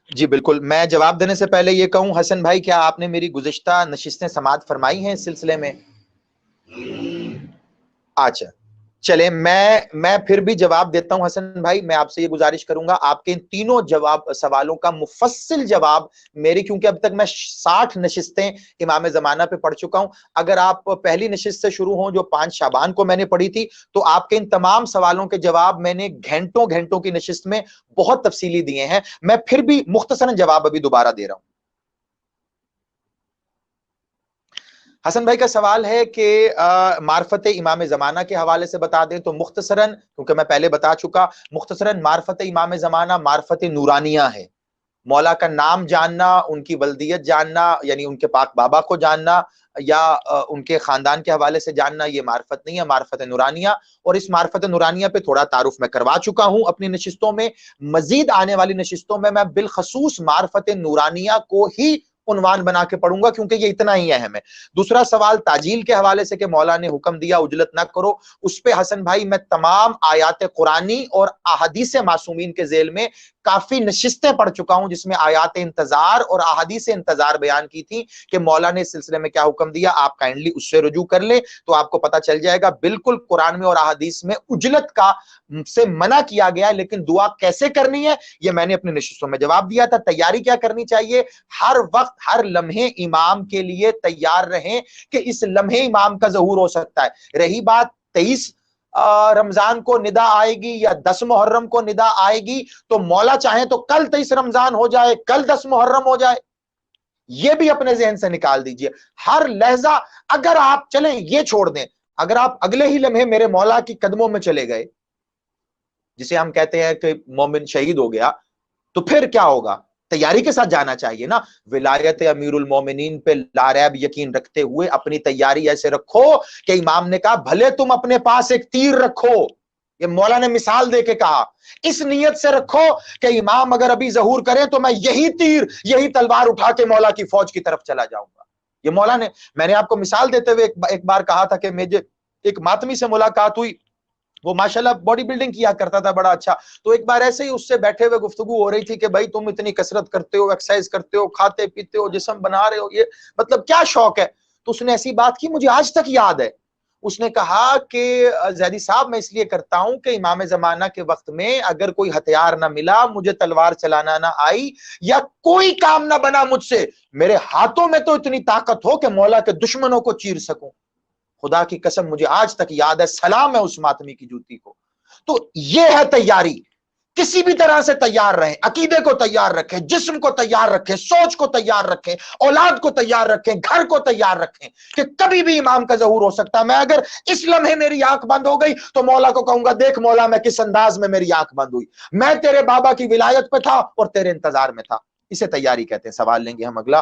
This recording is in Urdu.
جی بالکل، میں جواب دینے سے پہلے یہ کہوں حسن بھائی، کیا آپ نے میری گزشتہ نشستیں سماعت فرمائی ہیں اس سلسلے میں؟ اچھا چلیں، میں پھر بھی جواب دیتا ہوں حسن بھائی. میں آپ سے یہ گزارش کروں گا، آپ کے ان تینوں سوالوں کا مفصل جواب میری، کیونکہ اب تک میں 60 نشستیں امام زمانہ پہ پڑھ چکا ہوں. اگر آپ پہلی نشست سے شروع ہوں جو 5 شعبان کو میں نے پڑھی تھی، تو آپ کے ان تمام سوالوں کے جواب میں نے گھنٹوں کی نشست میں بہت تفصیلی دیے ہیں. میں پھر بھی مختصراً جواب ابھی دوبارہ دے رہا ہوں. حسن بھائی کا سوال ہے کہ معرفت امام زمانہ کے حوالے سے بتا دیں. تو مختصراً، کیونکہ میں پہلے بتا چکا، مختصراً معرفت امام زمانہ معرفت نورانیہ ہے. مولا کا نام جاننا، ان کی ولدیت جاننا، یعنی ان کے پاک بابا کو جاننا یا ان کے خاندان کے حوالے سے جاننا، یہ معرفت نہیں ہے، معرفت نورانیہ. اور اس معرفت نورانیہ پہ تھوڑا تعارف میں کروا چکا ہوں اپنی نشستوں میں. مزید آنے والی نشستوں میں بالخصوص معرفت نورانیہ کو ہی عنوان بنا کے پڑھوں گا، کیونکہ یہ اتنا ہی اہم ہے. دوسرا سوال تعجیل کے حوالے سے کہ مولا نے حکم دیا عجلت نہ کرو، اس پہ حسن بھائی میں تمام آیات قرآنی اور احادیث معصومین کے ذیل میں کافی نشستیں پڑھ چکا ہوں، جس میں آیات انتظار اور احادیث انتظار بیان کی تھی کہ مولا نے اس سلسلے میں کیا حکم دیا. آپ کائنڈلی اس سے رجوع کر لیں تو آپ کو پتا چل جائے گا. بالکل قرآن میں اور احادیث میں عجلت کا سے منع کیا گیا ہے، لیکن دعا کیسے کرنی ہے یہ میں نے اپنی نشستوں میں جواب دیا تھا. تیاری کیا کرنی چاہیے؟ ہر وقت ہر لمحے امام کے لیے تیار رہیں کہ اس لمحے امام کا ظہور ہو سکتا ہے. رہی بات 23 رمضان کو ندا آئے گی یا 10 محرم کو ندا آئے گی، تو مولا چاہیں تو کل 23 رمضان ہو جائے، کل 10 محرم ہو جائے، یہ بھی اپنے ذہن سے نکال دیجئے. ہر لہجہ، اگر آپ چلیں یہ چھوڑ دیں، اگر آپ اگلے ہی لمحے میرے مولا کی قدموں میں چلے گئے، جسے ہم کہتے ہیں کہ مومن شہید ہو گیا، تو پھر کیا ہوگا؟ تیاری کے ساتھ جانا چاہیے نا. ولایت امیر المومنین پہ لاریب یقین رکھتے ہوئے اپنی تیاری ایسے رکھو کہ امام نے کہا بھلے تم اپنے پاس ایک تیر رکھو، یہ مولا نے مثال دے کے کہا، اس نیت سے رکھو کہ امام اگر ابھی ظہور کریں تو میں یہی تیر، یہی تلوار اٹھا کے مولا کی فوج کی طرف چلا جاؤں گا. یہ مولا نے، میں نے آپ کو مثال دیتے ہوئے ایک بار کہا تھا کہ مجھے ایک ماتمی سے ملاقات ہوئی، وہ ماشاءاللہ باڈی بلڈنگ کیا کرتا تھا بڑا اچھا. تو ایک بار ایسے ہی اس سے بیٹھے ہوئے گفتگو ہو رہی تھی کہ بھائی تم اتنی کثرت کرتے ہو، ایکسرسائز کرتے ہو، کھاتے پیتے ہو، جسم بنا رہے ہو، یہ مطلب کیا شوق ہے؟ تو اس نے ایسی بات کی مجھے آج تک یاد ہے. اس نے کہا کہ زیدی صاحب میں اس لیے کرتا ہوں کہ امام زمانہ کے وقت میں اگر کوئی ہتھیار نہ ملا، مجھے تلوار چلانا نہ آئی، یا کوئی کام نہ بنا مجھ سے، میرے ہاتھوں میں تو اتنی طاقت ہو کہ مولا کے دشمنوں کو چیر سکوں. خدا کی قسم مجھے آج تک یاد ہے، سلام ہے اس ماتمی کی جوتی کو. تو یہ ہے تیاری. کسی بھی طرح سے تیار رہیں، عقیدے کو تیار رکھیں، جسم کو تیار رکھیں، سوچ کو تیار رکھیں، اولاد کو تیار رکھیں، گھر کو تیار رکھیں کہ کبھی بھی امام کا ظہور ہو سکتا ہے. میں اگر اس لمحے میری آنکھ بند ہو گئی تو مولا کو کہوں گا دیکھ مولا میں کس انداز میں میری آنکھ بند ہوئی، میں تیرے بابا کی ولایت پہ تھا اور تیرے انتظار میں تھا. اسے تیاری کہتے ہیں. سوال لیں گے ہم اگلا.